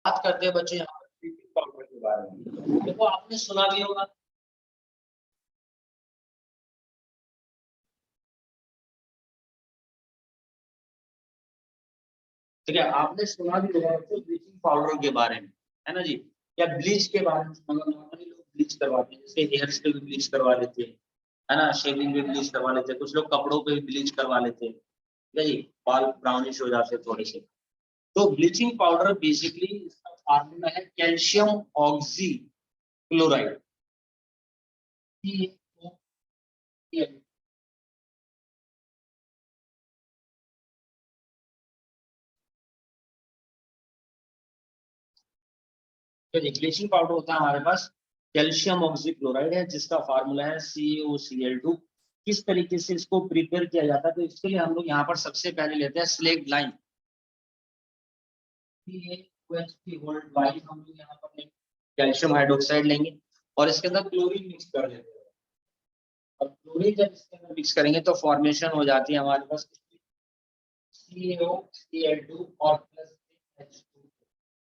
बात करते हैं बच्चों यहाँ पर ब्लीचिंग पाउडर के बारे में। देखो आपने सुना भी होगा, ठीक है, आपने सुना भी होगा तो ब्लीचिंग पाउडर के बारे में, है ना जी, या ब्लीच के बारे में सुना होगा। नॉर्मली लोग ब्लीच करवाते हैं, जैसे हेयर्स पे भी ब्लीच करवा लेते हैं, है ना, शेविंग पे ब्लीच करवा लेते हैं, कुछ लोग कपड़ों पे भी ब्लीच करवा लेते हैं, ठीक है जी, बाल ब्राउनिश हो जाते हैं थोड़े से। तो ब्लीचिंग पाउडर बेसिकली इसका फार्मूला है कैल्शियम ऑक्सी क्लोराइड। तो ब्लीचिंग पाउडर होता है हमारे पास कैल्शियम ऑक्सीक्लोराइड है, जिसका फार्मूला है CaOCl2। किस तरीके से इसको प्रिपेयर किया जाता है, तो इसके लिए हम लोग यहाँ पर सबसे पहले लेते हैं स्लेक्ट लाइन, हम लोग यहाँ पर कैल्शियम हाइड्रोक्साइड लेंगे और इसके अंदर क्लोरीन मिक्स कर देते हैं। और क्लोरीन जब इसके अंदर मिक्स करेंगे तो फॉर्मेशन हो जाती है हमारे पास CaOCl2 और प्लस H2।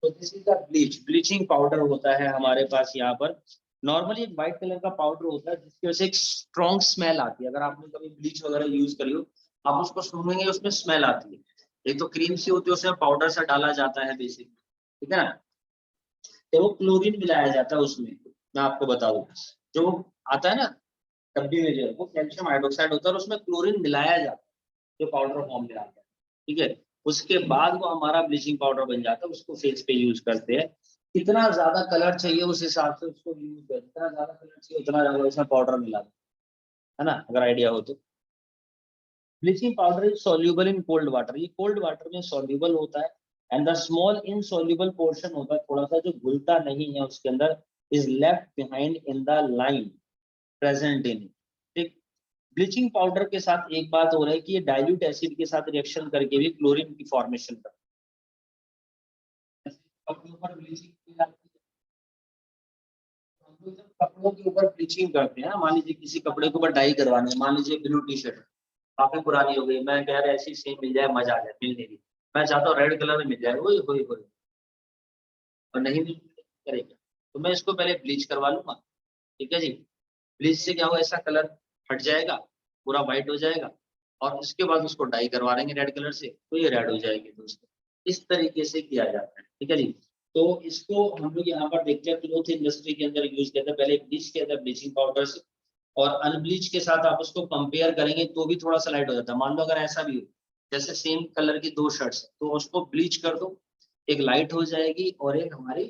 तो this is the bleach, bleaching powder होता है हमारे पास यहाँ पर। नॉर्मली एक व्हाइट कलर का पाउडर होता है जिसकी वजह से एक स्ट्रॉन्ग स्मेल आती है। अगर आपने कभी ब्लीच वगैरह यूज करी हो, आप उसको सूंघेंगे उसमें स्मेल आती है। एक तो क्रीम सी होती है, उसमें पाउडर सा डाला जाता है बेसिक, ठीक है ना। तो वो क्लोरीन मिलाया जाता है उसमें, मैं आपको बता दूं, जो आता है ना डब्बी में, जो है वो कैल्शियम हाइड्रोक्साइड होता है और उसमें क्लोरीन मिलाया जाता है जो पाउडर फॉर्म में आता है, ठीक है। उसके बाद वो हमारा ब्लीचिंग पाउडर बन जाता है, उसको फेस पे यूज करते हैं। कितना ज्यादा कलर चाहिए उस हिसाब से उसको यूज करते हैं, जितना ज्यादा कलर चाहिए उतना ज्यादा उसमें पाउडर मिला, है ना, अगर आइडिया हो तो। Bleaching powder is soluble in cold water, ये कोल्ड वाटर में सॉल्युबल होता है। And the small insoluble portion होता है, थोड़ा सा जो घुलता नहीं है उसके अंदर, is left behind in the line present in, ठीक। ब्लीचिंग पाउडर के साथ एक बात हो रहा है कि ये डाइल्यूट एसिड के साथ रिएक्शन करके भी क्लोरीन की फॉर्मेशन करता है। कपड़ों पर ब्लीचिंग की जाती है, हम लोग जब कपड़ों के ऊपर ब्लीचिंग करते हैं, मान लीजिए किसी कपड़े के ऊपर डाई करवाना है, मान लीजिए ब्लू टी शर्ट काफी पुरानी हो गई, मैं कह रहा ऐसी सेम मिल जाए मजा आ जाए, मिल नहीं रही, मैं चाहता हूँ रेड कलर में मिल जाए, वही वही वही, और नहीं मिल करेगा तो मैं इसको पहले ब्लीच करवा लूंगा, ठीक है जी। ब्लीच से क्या होगा, ऐसा कलर हट जाएगा, पूरा व्हाइट हो जाएगा, और उसके बाद उसको डाई करवा देंगे रेड कलर से, तो ये रेड हो जाएगी दोस्तों। इस तरीके से किया जाता है, ठीक है जी। तो इसको हम लोग यहाँ पर देखते हैं क्लोथ इंडस्ट्री के अंदर यूज किया था, पहले ब्लीच किया था ब्लीचिंग पाउडर से, और अनब्लीच के साथ आप उसको कंपेयर करेंगे तो भी थोड़ा सा लाइट हो जाता है। मान लो अगर ऐसा भी हो, जैसे सेम कलर की दो शर्ट्स, तो उसको ब्लीच कर दो, एक लाइट हो जाएगी और एक हमारी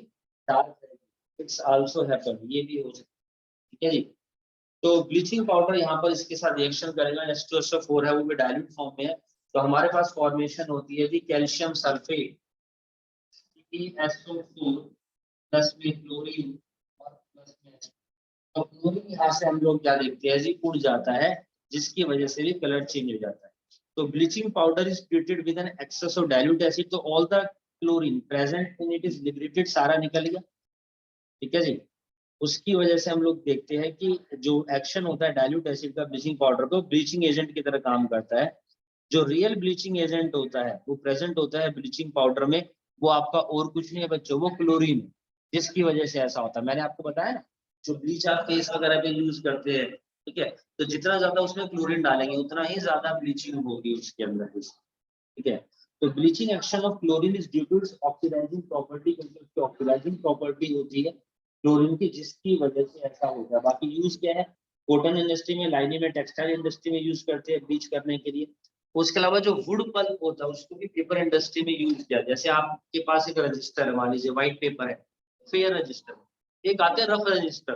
डार्क रहेगी। इट्स आल्सो हैपन, ये भी हो सकता है, ठीक है जी। तो ब्लीचिंग पाउडर यहाँ पर इसके साथ रिएक्शन करेगा, H2SO4 है वो भी डाइल्यूट फॉर्म में है, तो हमारे पास फॉर्मेशन होती है जी कैल्शियम सल्फेट CaSO4 प्लस में क्लोरीन और प्लस में H2। तो क्लोरीन यहाँ से हम लोग क्या देखते हैं जी, उड़ जाता है, जिसकी वजह से भी कलर चेंज हो जाता है। तो bleaching powder is treated with an excess of dilute acid, तो all the chlorine present in it is liberated, सारा निकल गया, ठीक है जी। उसकी वजह से हम लोग देखते हैं कि जो एक्शन होता है डाइल्यूट एसिड का ब्लीचिंग पाउडर को ब्लीचिंग एजेंट की तरह काम करता है। जो रियल ब्लीचिंग एजेंट होता है वो प्रेजेंट होता है ब्लीचिंग पाउडर में, वो आपका और कुछ नहीं है बच्चों, वो क्लोरीन है, जिसकी वजह से ऐसा होता है। मैंने आपको बताया ना, जो ब्लीच आप फेस वगैरह पे यूज करते हैं, ठीक है, तो जितना ज्यादा उसमें क्लोरीन डालेंगे उतना ही ज्यादा ब्लीचिंग होगी उसके अंदर, ठीक है। तो bleaching action of chlorine is due to its oxidizing property, क्योंकि उसकी ऑक्सीडाइजिंग प्रॉपर्टी होती है क्लोरीन की, जिसकी वजह से ऐसा होता है। बाकी यूज क्या है, कॉटन इंडस्ट्री में, लाइनिंग में, टेक्सटाइल इंडस्ट्री में यूज करते हैं ब्लीच करने के लिए। उसके अलावा जो वुड पल्प होता है उसको भी पेपर इंडस्ट्री में यूज किया, जैसे आपके पास एक रजिस्टर है, मान लीजिए व्हाइट पेपर है, फेयर रजिस्टर, एक आते हैं रफ रजिस्टर,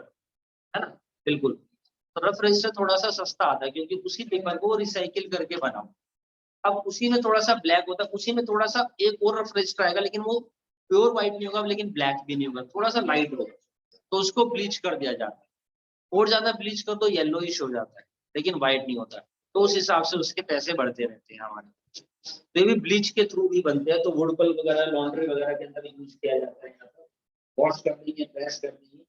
है ना, बिल्कुल। तो रफ रजिस्टर थोड़ा सा सस्ता आता है क्योंकि उसी पेपर को रिसाइकिल करके बनाओ। अब उसी में थोड़ा सा ब्लैक होता है, उसी में थोड़ा सा एक और रफ रजिस्टर आएगा, लेकिन वो प्योर व्हाइट नहीं होगा, लेकिन ब्लैक भी नहीं होगा, थोड़ा सा लाइट होगा, तो उसको ब्लीच कर दिया जाता है। और ज्यादा ब्लीच कर तो येलोइश हो जाता है, लेकिन व्हाइट नहीं होता। तो उस हिसाब से उसके पैसे बढ़ते रहते हैं हमारे। तो ये भी ब्लीच के थ्रू ही बनते हैं, तो वुड पल्प वगैरह लॉन्ड्री वगैरह के अंदर यूज किया जाता है, यहाँ पर वॉश करनी है, प्रेस करनी है।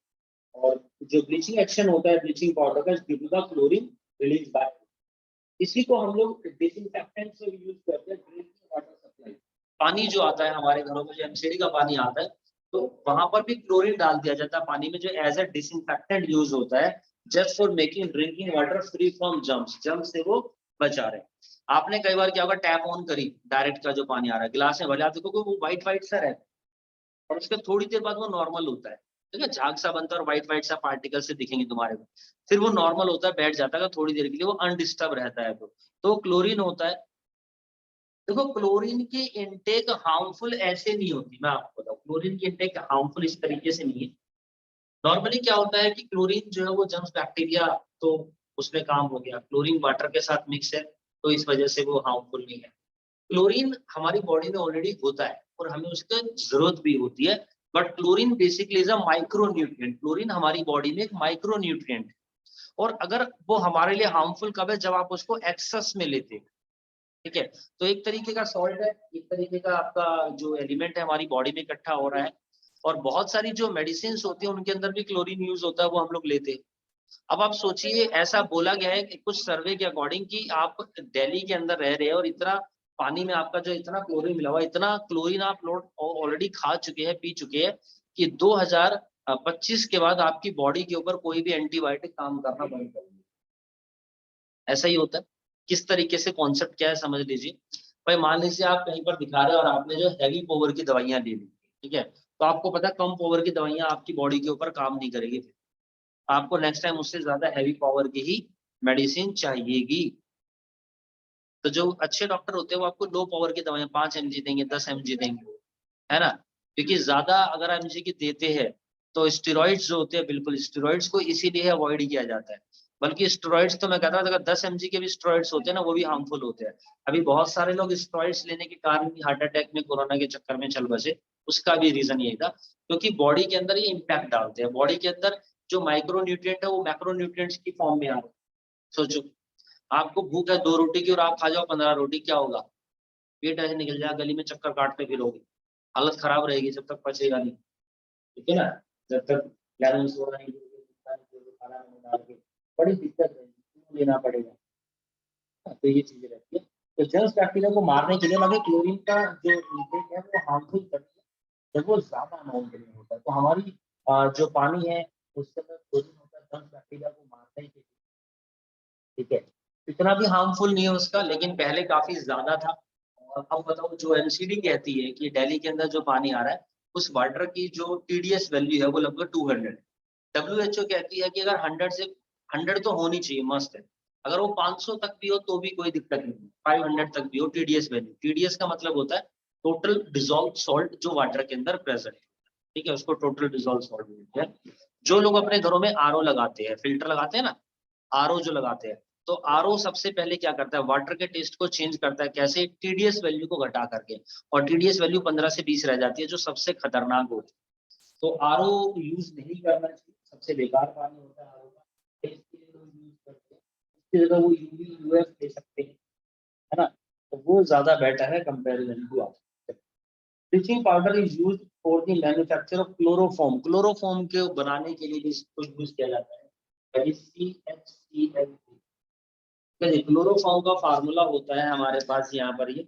और जो ब्लीचिंग एक्शन होता है ब्लीचिंग पाउडर का, due to the chlorine release by, इसी को हम लोग डिसइंफेक्टेंट से यूज करते हैं ड्रिंकिंग वाटर सप्लाई। पानी जो आता है हमारे घरों में, जो एमसीडी का पानी आता है, तो वहां पर भी क्लोरीन डाल दिया जाता है पानी में, जो एज अ डिसइंफेक्टेंट यूज होता है, just for making drinking water free from germs. Germs से वो बचा रहे। आपने कई बार क्या होगा, टैप ऑन करी, डायरेक्ट का जो पानी आ रहा है गिलास में, भले आप देखोगे वो व्हाइट व्हाइट सा रहता है, और उसके थोड़ी देर बाद वो नॉर्मल होता है, ठीक है, झाग सा बनता है और व्हाइट व्हाइट सा पार्टिकल से दिखेंगे तुम्हारे को, फिर वो नॉर्मल होता है, बैठ जाता है थोड़ी देर के लिए, वो अनडिस्टर्ब रहता है। तो क्लोरीन होता है। देखो क्लोरीन की इनटेक हार्मफुल ऐसे नहीं होती, मैं आपको बताऊं, क्लोरीन की इनटेक हार्मफुल इस तरीके से नहीं है। नॉर्मली क्या होता है कि क्लोरीन जो है वो जर्म्स बैक्टीरिया, तो उसमें काम हो गया, क्लोरीन वाटर के साथ मिक्स है, तो इस वजह से वो हार्मफुल नहीं है। क्लोरीन हमारी बॉडी में ऑलरेडी होता है और हमें उसकी जरूरत भी होती है, but chlorine basically is a micro nutrient. Chlorine हमारी बॉडी में एक माइक्रो न्यूट्रिएंट है, और अगर वो हमारे लिए हार्मफुल कब है, जब आप उसको एक्सेस में लेते हैं, ठीक है। तो एक तरीके का सॉल्ट है, एक तरीके का आपका जो एलिमेंट है हमारी बॉडी में इकट्ठा हो रहा है, और बहुत सारी जो मेडिसिन होती है उनके अंदर भी क्लोरीन यूज होता है, वो हम लोग लेते हैं। अब आप सोचिए, ऐसा बोला गया है कि कुछ सर्वे के अकॉर्डिंग कि आप दिल्ली के अंदर रह रहे हैं और इतना पानी में आपका जो इतना क्लोरीन मिला हुआ, इतना क्लोरीन आप लोग ऑलरेडी खा चुके हैं, पी चुके हैं, कि 2025 के बाद आपकी बॉडी के ऊपर कोई भी एंटीबायोटिक काम करना बंद कर देगी। ऐसा ही होता है। किस तरीके से कॉन्सेप्ट क्या है समझ लीजिए। भाई मान लीजिए आप कहीं पर दिखा रहे हो और आपने जो हैवी पावर की दवाइयां ले ली, ठीक है, तो आपको पता है कम पावर की दवाइयां आपकी बॉडी के ऊपर काम नहीं करेगी, आपको नेक्स्ट टाइम उससे ज्यादा हैवी पावर की ही मेडिसिन चाहिएगी। तो जो अच्छे डॉक्टर होते हैं वो आपको लो पावर की दवाइयां 5 mg देंगे, 10 mg देंगे, है ना, क्योंकि ज्यादा अगर mg की देते हैं तो स्टेरॉइड्स जो होते हैं, बिल्कुल स्टेरॉइड्स को इसीलिए अवॉइड किया जाता है। बल्कि स्टेरॉइड्स तो मैं कहता हूँ, अगर 10 mg के भी स्टेरॉइड्स होते हैं ना, वो भी हार्मफुल होते हैं। अभी बहुत सारे लोग स्टेरॉइड्स लेने के कारण ही हार्ट अटैक में, कोरोना के चक्कर में चल बसे। उसका भी रीजन यही था, क्योंकि बॉडी के अंदर ये इम्पैक्ट डालते हैं, बॉडी के अंदर जो माइक्रो न्यूट्रिएंट है वो मैक्रो न्यूट्रिएंट्स की फॉर्म में आ रहे हैं। सोचो, आपको भूख है 2 रोटी की और आप खा जाओ 15 रोटी, क्या होगा? पेट ऐसे निकल जाएगा, गली में चक्कर काटते फिरोगे, हालत खराब रहेगी, जब तक पचेगा नहीं, ठीक है ना। जब तक बैलेंस हो रहा है, खाना में डाल के बड़ी दिक्कत है, लेना पड़ेगा। तो ये चीजें रहती है। तो जर्म्स बैक्टीरिया को मारने के लिए लगे क्लोरीन का जो इंटेक है वो हार्मफुल करती है, जब वो ज्यादा अमाउंट में होता है। तो हमारी जो पानी है उसके अंदर क्लोरीन होता है, जर्म्स बैक्टीरिया को मारने के लिए, ठीक है। इतना भी हार्मफुल नहीं है उसका, लेकिन पहले काफी ज्यादा था। और अब बताओ, जो एमसीडी कहती है कि दिल्ली के अंदर जो पानी आ रहा है, उस वाटर की जो टीडीएस वैल्यू है वो लगभग 200। डब्ल्यूएचओ कहती है कि अगर 100 तो होनी चाहिए, मस्त है। अगर वो 500 तक भी हो तो भी कोई दिक्कत नहीं, 500 तक भी हो टीडीएस वैल्यू। टीडीएस का मतलब होता है टोटल डिजोल्व सॉल्ट जो वाटर के अंदर प्रेजेंट है, ठीक है, उसको टोटल डिजोल्व सॉल्ट बोलते हैं। जो लोग अपने घरों में आरओ लगाते हैं, फिल्टर लगाते हैं ना, आरओ जो लगाते हैं, तो आरओ सबसे पहले क्या करता है, वाटर के टेस्ट को चेंज करता है, कैसे? टीडीएस वैल्यू को घटा करके। और टीडीएस वैल्यू 15 से 20 रह जाती है, जो सबसे खतरनाक होती है। तो आरओ यूज नहीं करना चाहिए, सबसे बेकार पानी होता है आरओ का। टेस्ट के लिए लोग यूज करते हैं, इसकी जगह वो यूवी यूएफ ले सकते हैं, है ना। तो वो ज्यादा बेटर है कंपेरिजन टू आप। Bleaching powder is use for the manufacture of chloroform. Chloroform के बनाने के लिए भी इसको यूज किया जाता है, CHCl। क्लोरोफॉर्म का फार्मूला होता है हमारे पास यहाँ पर ये।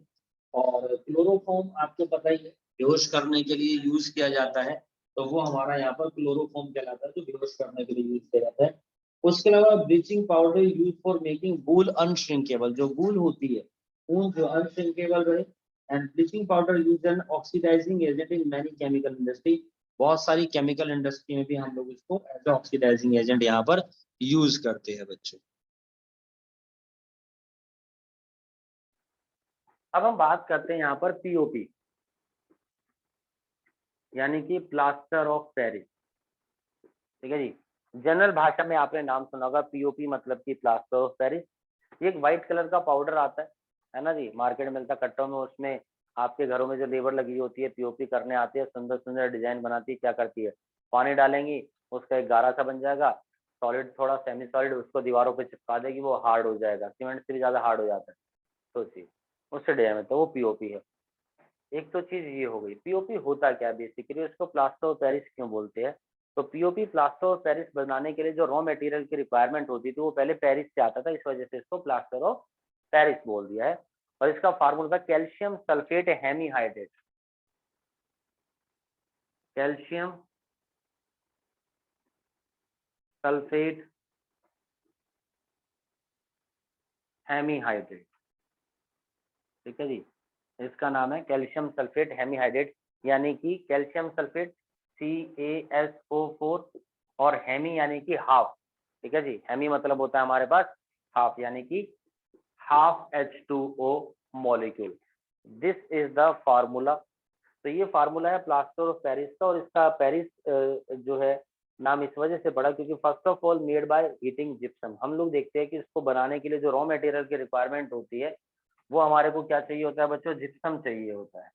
और क्लोरोफॉर्म आपको पता ही है, बेहोश करने के लिए यूज किया जाता है। तो वो हमारा यहाँ पर क्लोरोफॉर्म कहलाता है, जो बेहोश करने के लिए यूज किया जाता है। उसके अलावा bleaching powder use for making wool unshrinkable. जो वूल होती है, ऊन जो अनश्रिंकेबल रहे। And bleaching powder use an oxidising agent in many chemical industry. बहुत सारी केमिकल इंडस्ट्री में भी हम लोग इसको एज ऑक्सीडाइजिंग एजेंट यहाँ पर यूज करते हैं बच्चों। अब हम बात करते हैं यहाँ पर पीओपी, यानी कि प्लास्टर ऑफ पेरिस, ठीक है जी। जनरल भाषा में आपने नाम सुना होगा पीओपी, मतलब कि प्लास्टर ऑफ पेरिस। ये एक व्हाइट कलर का पाउडर आता है ना जी, मार्केट में मिलता है कट्टों में। उसमें आपके घरों में जो लेबर लगी होती है, पीओपी करने आती है, सुंदर सुंदर डिजाइन बनाती है, क्या करती है, पानी डालेंगी, उसका एक गारा सा बन जाएगा, सॉलिड थोड़ा सेमी सॉलिड, उसको दीवारों पे चिपका देगी, वो हार्ड हो जाएगा, सीमेंट से भी ज्यादा हार्ड हो जाता है। सोचिए, उससे डिजाइन में, तो वो पीओपी है। एक तो चीज ये हो गई। पीओपी होता क्या बेसिकली, उसको प्लास्टर ऑफ पेरिस क्यों बोलते हैं? तो पीओपी प्लास्टर ऑफ पेरिस बनाने के लिए जो रॉ मटेरियल की रिक्वायरमेंट होती थी वो पहले पेरिस से आता था, इस वजह से इसको प्लास्टर ऑफ पेरिस बोल दिया है। और इसका फार्मूला था calcium sulphate hemihydrate. Calcium sulphate hemihydrate, ठीक है जी। इसका नाम है कैल्शियम सल्फेट हेमीहाइड्रेट, यानी कि कैल्शियम सल्फेट CaSO4 और हेमी यानी कि हाफ, ठीक है जी। हेमी मतलब होता है हमारे पास हाफ, यानी कि half H2O molecule. This is the formula. तो ये फार्मूला है प्लास्टर ऑफ पेरिस का, और इसका पेरिस जो है नाम इस वजह से पड़ा क्योंकि first of all made by heating gypsum. हम लोग देखते हैं कि इसको बनाने के लिए जो रॉ मटेरियल की रिक्वायरमेंट होती है वो हमारे को क्या चाहिए होता है बच्चों, जिप्सम चाहिए होता है।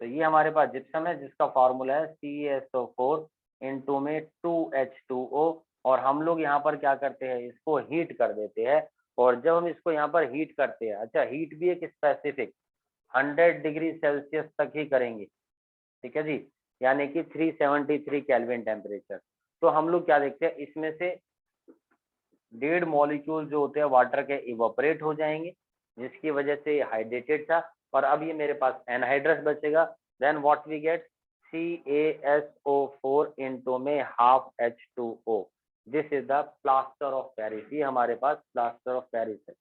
तो ये हमारे पास जिप्सम है जिसका फार्मूला है CaSO4 इंटू में 2H2O, और हम लोग यहाँ पर क्या करते हैं, इसको हीट कर देते हैं। और जब हम इसको यहाँ पर हीट करते हैं, अच्छा हीट भी एक स्पेसिफिक 100 डिग्री सेल्सियस तक ही करेंगे, ठीक है जी, यानी कि 373 केल्विन टेम्परेचर। तो हम लोग क्या देखते हैं, इसमें से 1.5 मॉलिक्यूल जो होते हैं वाटर के इवोपरेट हो जाएंगे, जिसकी वजह से हाइड्रेटेड था, और अब ये मेरे पास एनहाइड्रस बचेगा। Then what we get, CaSO4 into में half H2O। This is the plaster of Paris, ये हमारे पास प्लास्टर ऑफ पेरिस है।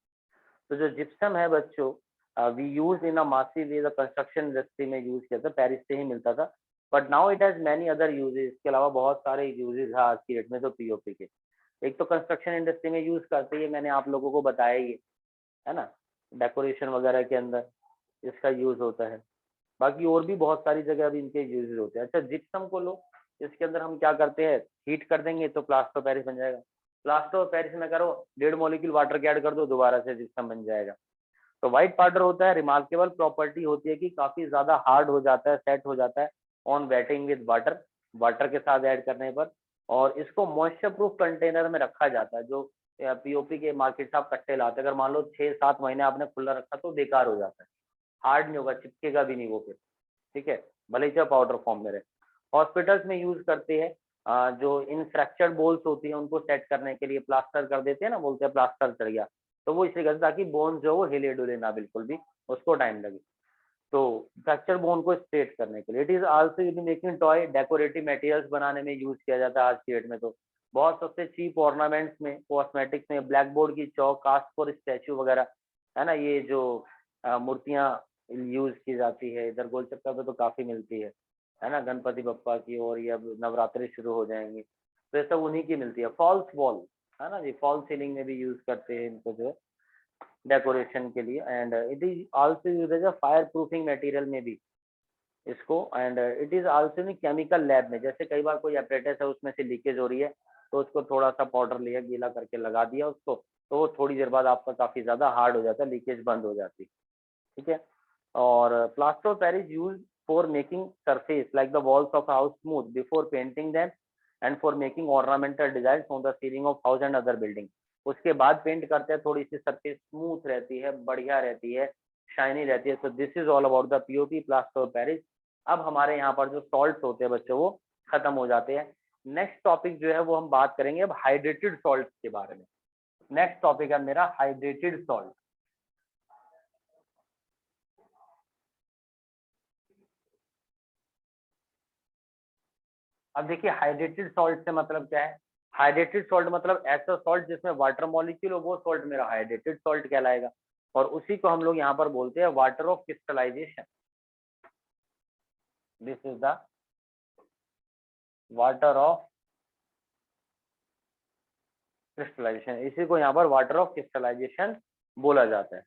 तो जो जिप्सम है बच्चों, we use in a massive way, construction industry में यूज किया था, पेरिस से ही मिलता था, but now it has many other uses. इसके अलावा बहुत सारे यूजेस है आज की डेट में तो पीओपी के। एक तो कंस्ट्रक्शन इंडस्ट्री में यूज करते हैं, मैंने आप लोगों को बताया ही है ना, डेकोरेशन वगैरह के अंदर इसका यूज होता है। बाकी और भी बहुत सारी जगह अभी इनके यूजेस होते हैं। अच्छा जिप्सम को लो, इसके अंदर हम क्या करते हैं, हीट कर देंगे तो प्लास्टर ऑफ पेरिस बन जाएगा। प्लास्टर ऑफ पेरिस में करो 1.5 मॉलिक्यूल वाटर के ऐड कर दो, दोबारा से जिप्सम बन जाएगा। तो व्हाइट पाउडर होता है, रिमार्केबल प्रॉपर्टी होती है कि काफी ज्यादा हार्ड हो जाता है, सेट हो जाता है on waiting with water, water के साथ ऐड करने पर। और इसको मॉइस्चर प्रूफ कंटेनर में रखा जाता है। जो पीओपी के मार्केट से आप कट्टे लाते हैं, अगर मान लो 6-7 महीने आपने खुला रखा तो बेकार हो जाता है, हार्ड नहीं होगा, चिपकेगा भी नहीं वो फिर, ठीक है, भले ही चाहे पाउडर फॉर्म में रहे। हॉस्पिटल्स में यूज करते हैं, जो इन फ्रैक्चर्ड बोल्स होती है उनको सेट करने के लिए प्लास्टर कर देते हैं ना, बोलते हैं प्लास्टर चढ़ गया, तो वो इसलिए करते ताकि बोन जो वो हिले डुले ना बिल्कुल भी, उसको टाइम लगे। तो फ्रैक्चर बोन को स्ट्रेट करने के लिए it is also use making toy, decorative materials बनाने में यूज किया जाता है आज की डेट में। तो बहुत सबसे चीप ऑर्नामेंट्स में, कॉस्मेटिक्स में, ब्लैक बोर्ड की चौक, कास्ट फॉर स्टैचू वगैरह, है ना, ये जो मूर्तियां यूज की जाती है इधर गोल चक्कर पे तो काफी मिलती है ना, गणपति बप्पा की, और ये अब नवरात्रि शुरू हो जाएंगे तो ये सब उन्हीं की मिलती है। फॉल्स वॉल, है ना जी, फॉल्स सीलिंग में भी यूज करते हैं इनको जो है डेकोरेशन के लिए। And it is also use as a fire proofing material में भी इसको। And it is also in chemical lab में, जैसे कई बार कोई एपरेटस है उसमें से लीकेज हो रही है, तो उसको थोड़ा सा पाउडर लिया, गीला करके लगा दिया उसको, तो वो थोड़ी देर बाद आपका काफी ज्यादा हार्ड हो जाता है, लीकेज बंद हो जाती है, ठीक है। और plaster of Paris use for making surface like the walls of house smooth before painting them, and for making ornamental design on the ceiling of house and other building. उसके बाद पेंट करते हैं, थोड़ी सी सरफेस स्मूथ रहती है, बढ़िया रहती है, शाइनी रहती है। So this is all about the POP plaster of Paris. अब हमारे यहाँ पर जो सॉल्ट्स होते हैं बच्चों वो खत्म हो जाते हैं। नेक्स्ट टॉपिक जो है वो हम बात करेंगे अब हाइड्रेटेड सॉल्ट के बारे में। नेक्स्ट टॉपिक है मेरा हाइड्रेटेड सॉल्ट। अब देखिए हाइड्रेटेड सॉल्ट से मतलब क्या है, हाइड्रेटेड सॉल्ट मतलब ऐसा सॉल्ट जिसमें वाटर मॉलिक्यूल हो, वो सॉल्ट मेरा हाइड्रेटेड सॉल्ट कहलाएगा। और उसी को हम लोग यहाँ पर बोलते हैं water of crystallization. This is the water of crystallization, इसी को यहाँ पर वाटर ऑफ क्रिस्टलाइजेशन बोला जाता है।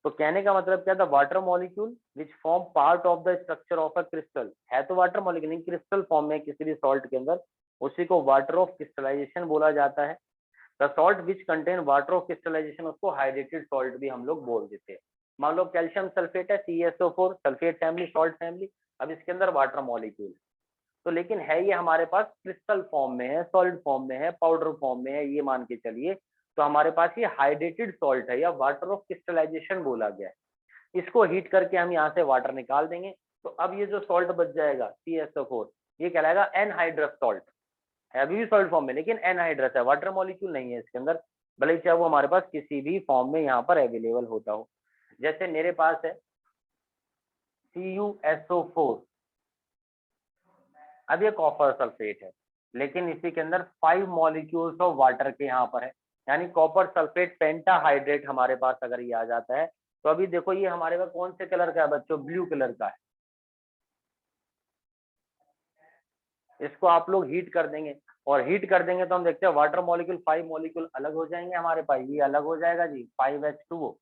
तो कहने का मतलब क्या था, water molecule which form part of the structure of a crystal, है तो वाटर मॉलिक्यूल लेकिन क्रिस्टल फॉर्म में किसी भी सॉल्ट के अंदर, उसी को वाटर ऑफ क्रिस्टलाइजेशन बोला जाता है। The salt which contain water of crystallization, उसको हाइड्रेटेड सॉल्ट भी हम लोग बोल देते हैं। मान लो कैल्शियम सल्फेट है, CaSO4 sulphate family, salt family, अब इसके अंदर वाटर मॉलिक्यूल, तो लेकिन है ये हमारे पास क्रिस्टल फॉर्म में है, सॉलिड फॉर्म में है, पाउडर फॉर्म में है, ये मान के चलिए। तो हमारे पास ये हाइड्रेटेड सॉल्ट है या वाटर ऑफ क्रिस्टलाइजेशन बोला गया है। इसको हीट करके हम यहाँ से वाटर निकाल देंगे, तो अब ये जो सॉल्ट बच जाएगा CaSO4, ये कहलाएगा एनहाइड्रस सॉल्ट, है अभी भी सॉलिड फॉर्म में लेकिन एनहाइड्रस है, वाटर मॉलिक्यूल नहीं है इसके अंदर, भले ही चाहे वो हमारे पास किसी भी फॉर्म में यहाँ पर अवेलेबल होता हो। जैसे मेरे पास है CuSO4, अब ये कॉपर सल्फेट है, लेकिन इसी के अंदर 5 मॉलिक्यूल्स ऑफ वाटर के यहाँ पर है, यानी कॉपर सल्फेट पेंटाहाइड्रेट हमारे पास अगर ये आ जाता है, तो अभी देखो ये हमारे पास कौन से कलर का है बच्चों, ब्लू कलर का है। इसको आप लोग हीट कर देंगे, और हीट कर देंगे तो हम देखते हैं वाटर मॉलिक्यूल 5 मॉलिक्यूल अलग हो जाएंगे हमारे पास, ये अलग हो जाएगा जी 5H2O,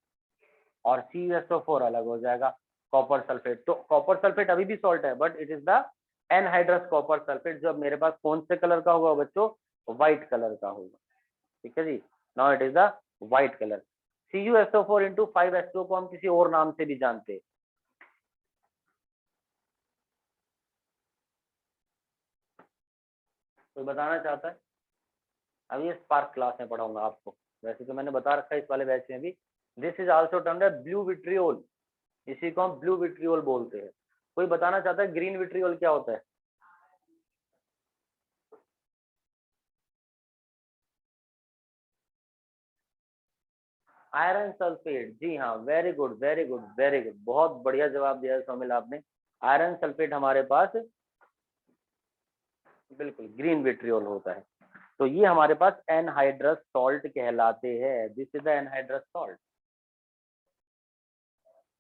और CuSO4 अलग हो जाएगा कॉपर सल्फेट। तो कॉपर सल्फेट अभी भी सॉल्ट है, but it is the anhydrous copper sulphate, जो अब मेरे पास कौन से कलर का होगा बच्चों, व्हाइट कलर का होगा। ठीक है जी, now it is the white colour. CuSO4 into 5H2O को हम किसी और नाम से भी जानते हैं। कोई बताना चाहता है? अब ये स्पार्क क्लास में पढ़ाऊंगा आपको, वैसे तो मैंने बता रखा है इस वाले बैच में भी। This is also termed as blue vitriol, इसी को हम ब्लू विट्रियोल बोलते हैं। कोई बताना चाहता है ग्रीन विट्रियोल क्या होता है? आयरन सल्फेट, जी हाँ, very good very good very good, बहुत बढ़िया जवाब दिया है सोमिल आपने। आयरन सल्फेट हमारे पास बिल्कुल ग्रीन विट्रियोल होता है। तो ये हमारे पास एनहाइड्रस सॉल्ट कहलाते हैं, this is the anhydrous salt.